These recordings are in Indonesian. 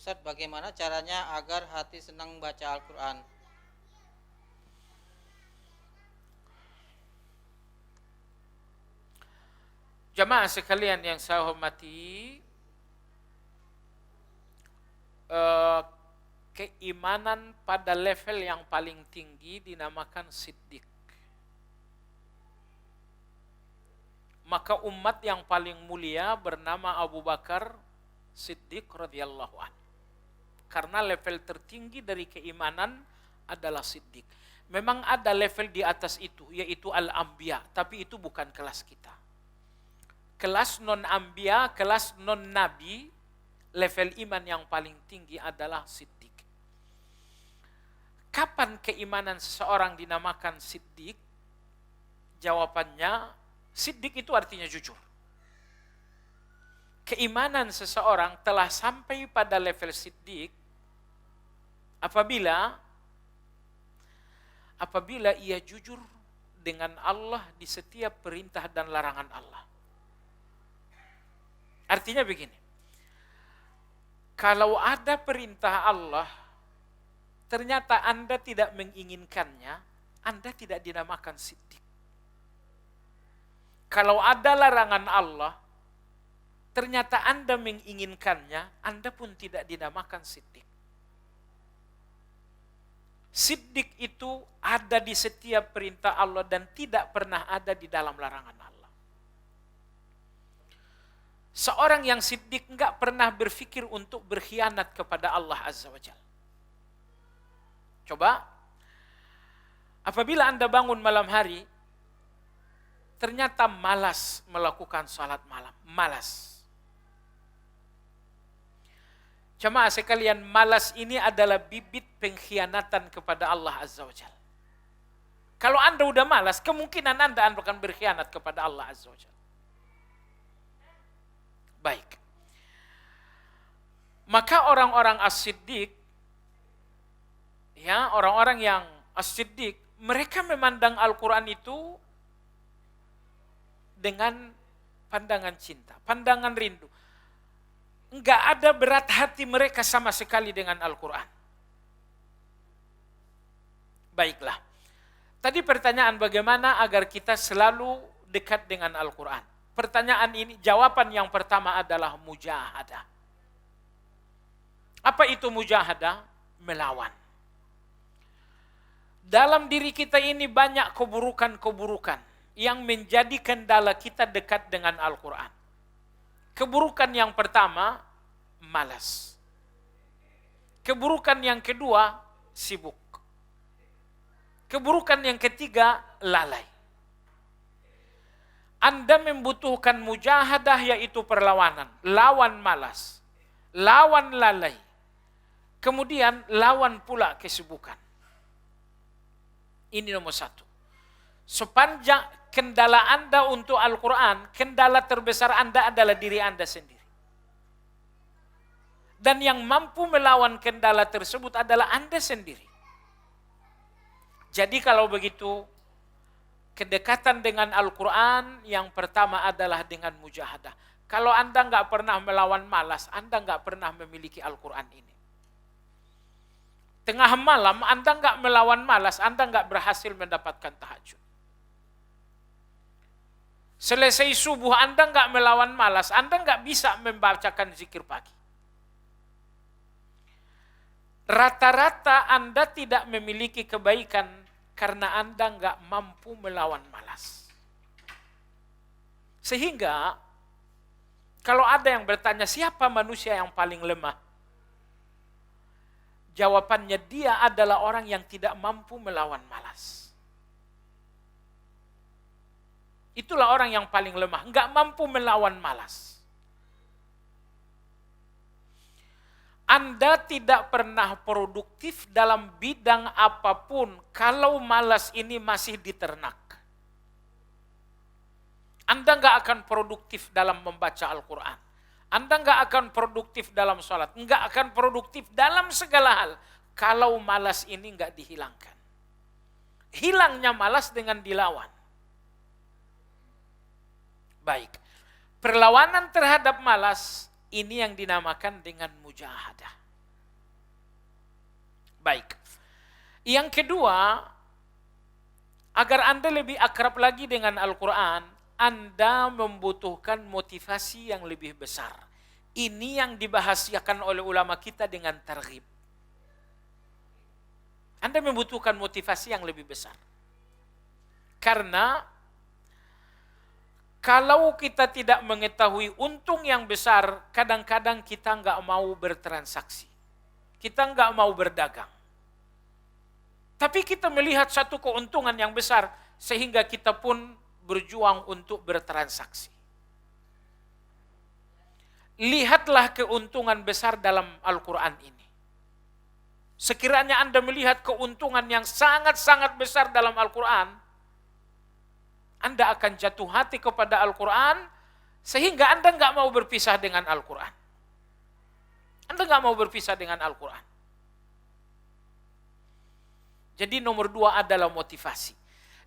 Ustadz, bagaimana caranya agar hati senang baca Al-Quran? Jamaah sekalian yang saya hormati, eh, keimanan pada level yang paling tinggi dinamakan siddiq. Maka umat yang paling mulia bernama Abu Bakar Siddiq radhiyallahu anhu. Karena level tertinggi dari keimanan adalah siddiq. Memang ada level di atas itu, yaitu al-anbiya, tapi itu bukan kelas kita. Kelas non-anbiya, kelas non-nabi, level iman yang paling tinggi adalah siddiq. Kapan keimanan seseorang dinamakan siddiq? Jawabannya, siddiq itu artinya jujur. Keimanan seseorang telah sampai pada level siddiq apabila ia jujur dengan Allah di setiap perintah dan larangan Allah. Artinya begini, kalau ada perintah Allah, ternyata Anda tidak menginginkannya, Anda tidak dinamakan siddiq. Kalau ada larangan Allah, ternyata Anda menginginkannya, Anda pun tidak dinamakan siddiq. Siddiq itu ada di setiap perintah Allah dan tidak pernah ada di dalam larangan Allah. Seorang yang siddiq enggak pernah berpikir untuk berkhianat kepada Allah Azza wa Jalla. Coba, apabila Anda bangun malam hari, ternyata malas melakukan salat malam, malas. Jamaah sekalian, malas ini adalah bibit pengkhianatan kepada Allah Azza wa Jalla. Kalau Anda udah malas, kemungkinan Anda akan berkhianat kepada Allah Azza wa Jalla. Baik. Maka orang-orang as-siddiq, ya, orang-orang yang as-siddiq, mereka memandang Al-Quran itu dengan pandangan cinta, pandangan rindu. Enggak ada berat hati mereka sama sekali dengan Al-Quran. Baiklah. Tadi pertanyaan bagaimana agar kita selalu dekat dengan Al-Quran. Pertanyaan ini, jawaban yang pertama adalah mujahadah. Apa itu mujahadah? Melawan. Dalam diri kita ini banyak keburukan-keburukan yang menjadi kendala kita dekat dengan Al-Quran. Keburukan yang pertama, malas. Keburukan yang kedua, sibuk. Keburukan yang ketiga, lalai. Anda membutuhkan mujahadah, yaitu perlawanan. Lawan malas, lawan lalai. Kemudian lawan pula kesibukan. Ini nomor satu. Sepanjang kendala Anda untuk Al-Quran, kendala terbesar Anda adalah diri Anda sendiri. Dan yang mampu melawan kendala tersebut adalah Anda sendiri. Jadi kalau begitu, kedekatan dengan Al-Quran yang pertama adalah dengan mujahadah. Kalau Anda nggak pernah melawan malas, Anda nggak pernah memiliki Al-Quran ini. Tengah malam Anda nggak melawan malas, Anda nggak berhasil mendapatkan tahajud. Selesai subuh Anda nggak melawan malas, Anda nggak bisa membacakan zikir pagi. Rata-rata Anda tidak memiliki kebaikan karena Anda nggak mampu melawan malas. Sehingga kalau ada yang bertanya siapa manusia yang paling lemah, jawabannya dia adalah orang yang tidak mampu melawan malas. Itulah orang yang paling lemah, nggak mampu melawan malas. Anda tidak pernah produktif dalam bidang apapun kalau malas ini masih di ternak. Anda nggak akan produktif dalam membaca Al-Quran. Anda nggak akan produktif dalam sholat. Nggak akan produktif dalam segala hal kalau malas ini nggak dihilangkan. Hilangnya malas dengan dilawan. Baik. Perlawanan terhadap malas ini yang dinamakan dengan mujahadah. Baik. Yang kedua, agar Anda lebih akrab lagi dengan Al-Quran, Anda membutuhkan motivasi yang lebih besar. Ini yang dibahaskan oleh ulama kita dengan targhib. Anda membutuhkan motivasi yang lebih besar. Karena kalau kita tidak mengetahui untung yang besar, kadang-kadang kita nggak mau bertransaksi. Kita nggak mau berdagang. Tapi kita melihat satu keuntungan yang besar, sehingga kita pun berjuang untuk bertransaksi. Lihatlah keuntungan besar dalam Al-Quran ini. Sekiranya Anda melihat keuntungan yang sangat-sangat besar dalam Al-Quran, Anda akan jatuh hati kepada Al-Quran, sehingga Anda nggak mau berpisah dengan Al-Quran. Anda nggak mau berpisah dengan Al-Quran. Jadi nomor 2 adalah motivasi.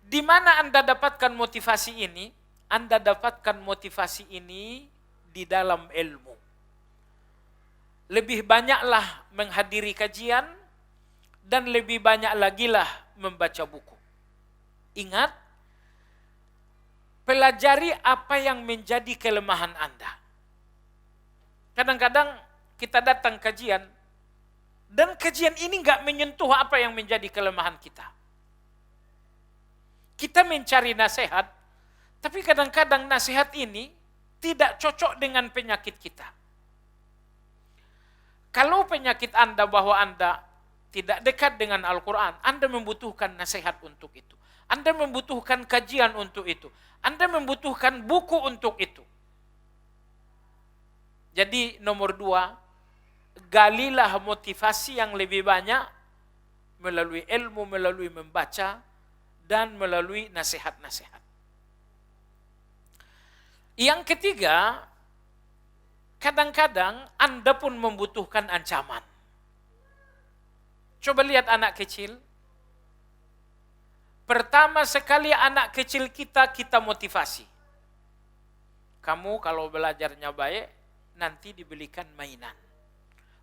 Di mana Anda dapatkan motivasi ini? Anda dapatkan motivasi ini di dalam ilmu. Lebih banyaklah menghadiri kajian, dan lebih banyak lagi lah membaca buku. Ingat, pelajari apa yang menjadi kelemahan Anda. Kadang-kadang kita datang kajian, dan kajian ini nggak menyentuh apa yang menjadi kelemahan kita. Kita mencari nasihat, tapi kadang-kadang nasihat ini tidak cocok dengan penyakit kita. Kalau penyakit Anda bahwa Anda tidak dekat dengan Al-Quran, Anda membutuhkan nasihat untuk itu. Anda membutuhkan kajian untuk itu. Anda membutuhkan buku untuk itu. Jadi nomor 2, galilah motivasi yang lebih banyak melalui ilmu, melalui membaca, dan melalui nasihat-nasihat. Yang ketiga, kadang-kadang Anda pun membutuhkan ancaman. Coba lihat anak kecil. Pertama sekali anak kecil kita motivasi. Kamu kalau belajarnya baik, nanti dibelikan mainan.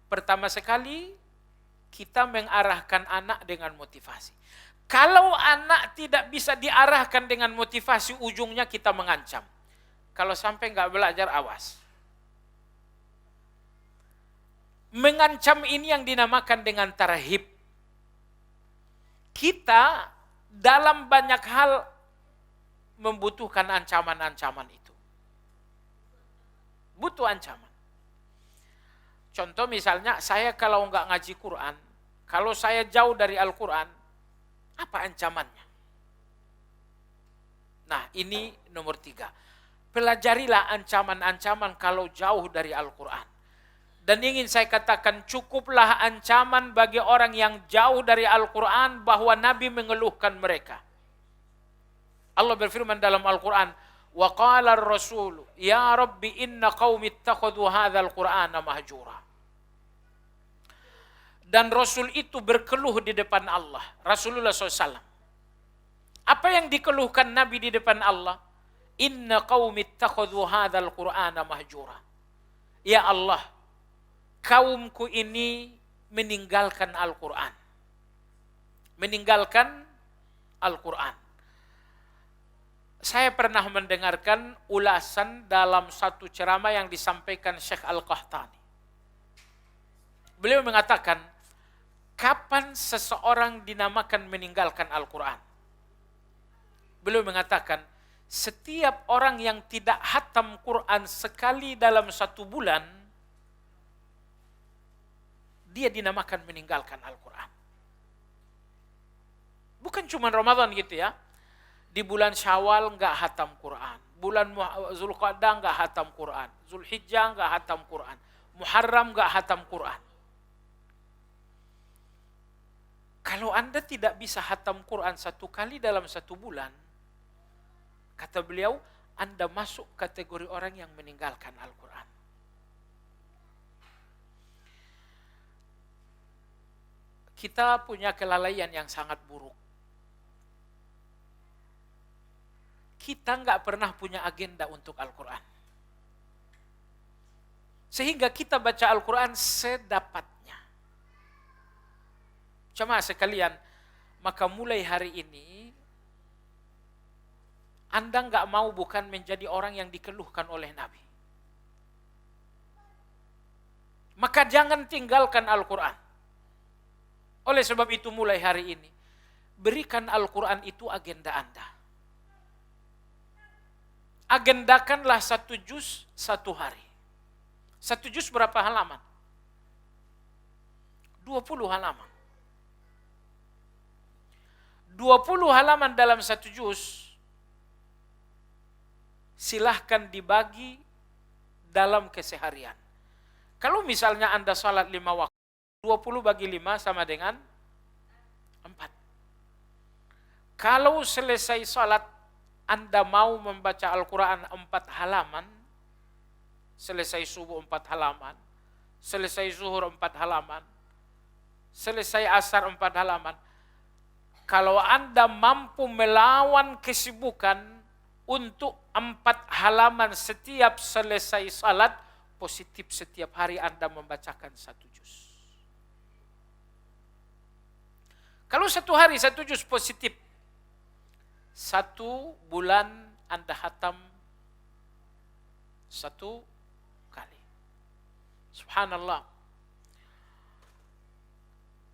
Pertama sekali kita mengarahkan anak dengan motivasi. Kalau anak tidak bisa diarahkan dengan motivasi, ujungnya kita mengancam. Kalau sampai nggak belajar, awas. Mengancam ini yang dinamakan dengan tarhib. Kita dalam banyak hal membutuhkan ancaman-ancaman itu. Butuh ancaman. Contoh misalnya, saya kalau nggak ngaji Quran, kalau saya jauh dari Al-Quran, apa ancamannya? Nah, ini nomor 3. Pelajarilah ancaman-ancaman kalau jauh dari Al-Quran. Dan ingin saya katakan, cukuplah ancaman bagi orang yang jauh dari Al-Quran bahwa Nabi mengeluhkan mereka. Allah berfirman dalam Al-Quran, وَقَالَ الرَّسُولُ يَا رَبِّ إِنَّ قَوْمِ اتَّخَذُوا هَذَا الْقُرْآنَ مَهْجُورًا. Dan Rasul itu berkeluh di depan Allah, Rasulullah SAW. Apa yang dikeluhkan Nabi di depan Allah? Inna qaumi ittakhadhu hadzal qur'ana mahjura. Ya Allah, kaumku ini meninggalkan Al-Quran. Meninggalkan Al-Quran. Saya pernah mendengarkan ulasan dalam satu ceramah yang disampaikan Syekh Al-Qahtani. Beliau mengatakan, kapan seseorang dinamakan meninggalkan Al-Quran? Beliau mengatakan, setiap orang yang tidak hatam Quran sekali dalam 1 bulan, dia dinamakan meninggalkan Al-Quran. Bukan cuma Ramadan gitu ya. Di bulan Syawal nggak hatam Quran. Bulan Zulqa'dah nggak hatam Quran. Zulhijjah nggak hatam Quran. Muharram nggak hatam Quran. Kalau Anda tidak bisa hatam Quran 1 kali dalam 1 bulan, kata beliau, Anda masuk kategori orang yang meninggalkan Al-Quran. Kita punya kelalaian yang sangat buruk. Kita nggak pernah punya agenda untuk Al-Quran. Sehingga kita baca Al-Quran sedapatnya. Jemaah sekalian, maka mulai hari ini Anda nggak mau bukan menjadi orang yang dikeluhkan oleh Nabi. Maka jangan tinggalkan Al-Quran. Oleh sebab itu mulai hari ini, berikan Al-Quran itu agenda Anda. Agendakanlah 1 juz 1 hari. 1 juz berapa halaman? 20 halaman. 20 halaman dalam 1 juz, silahkan dibagi dalam keseharian. Kalau misalnya Anda salat 5 waktu, 20 bagi 5 sama dengan 4. Kalau selesai salat Anda mau membaca Al-Quran 4 halaman, selesai subuh 4 halaman, selesai zuhur 4 halaman, selesai asar 4 halaman. Kalau Anda mampu melawan kesibukan untuk 4 halaman setiap selesai salat, positif setiap hari Anda membacakan 1 juz. Kalau 1 hari 1 juz positif, 1 bulan Anda hatam 1 kali. Subhanallah.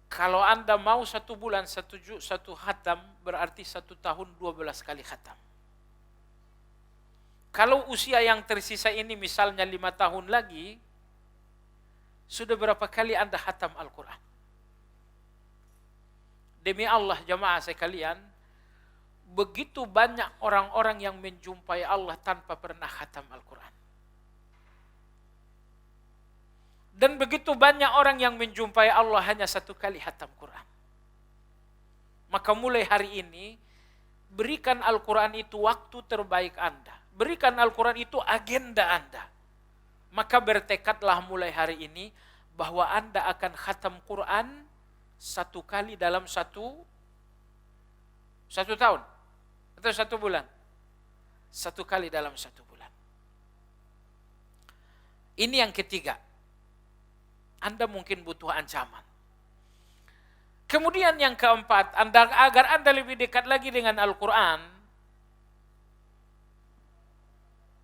Kalau Anda mau 1 bulan 1 juz 1 hatam, berarti 1 tahun 12 kali hatam. Kalau usia yang tersisa ini misalnya 5 tahun lagi, sudah berapa kali Anda hatam Al-Quran? Demi Allah jamaah sekalian, begitu banyak orang-orang yang menjumpai Allah tanpa pernah hatam Al-Quran. Dan begitu banyak orang yang menjumpai Allah hanya 1 kali hatam Quran. Maka mulai hari ini, berikan Al-Quran itu waktu terbaik Anda. Berikan Al-Quran itu agenda Anda. Maka bertekadlah mulai hari ini bahwa Anda akan khatam Quran 1 kali dalam 1 tahun. Atau 1 bulan. 1 kali dalam 1 bulan. Ini yang ketiga. Anda mungkin butuh ancaman. Kemudian yang keempat, agar Anda lebih dekat lagi dengan Al-Quran,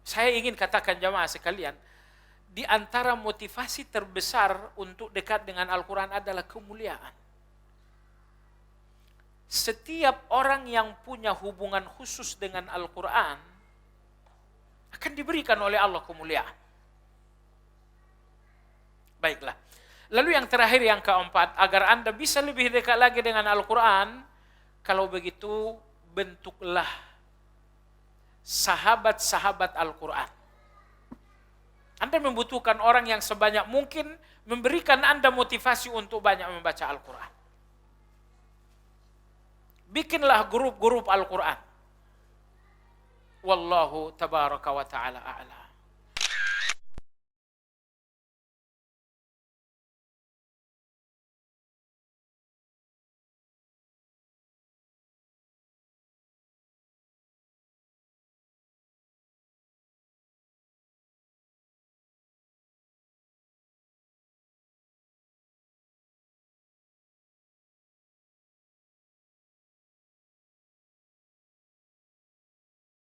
saya ingin katakan jamaah sekalian, di antara motivasi terbesar untuk dekat dengan Al-Quran adalah kemuliaan. Setiap orang yang punya hubungan khusus dengan Al-Quran akan diberikan oleh Allah kemuliaan. Baiklah. Lalu yang terakhir, yang keempat, agar Anda bisa lebih dekat lagi dengan Al-Quran, kalau begitu bentuklah sahabat-sahabat Al-Quran. Anda membutuhkan orang yang sebanyak mungkin memberikan Anda motivasi untuk banyak membaca Al-Quran. Bikinlah grup-grup Al-Quran. Wallahu tabaraka wa ta'ala a'lam.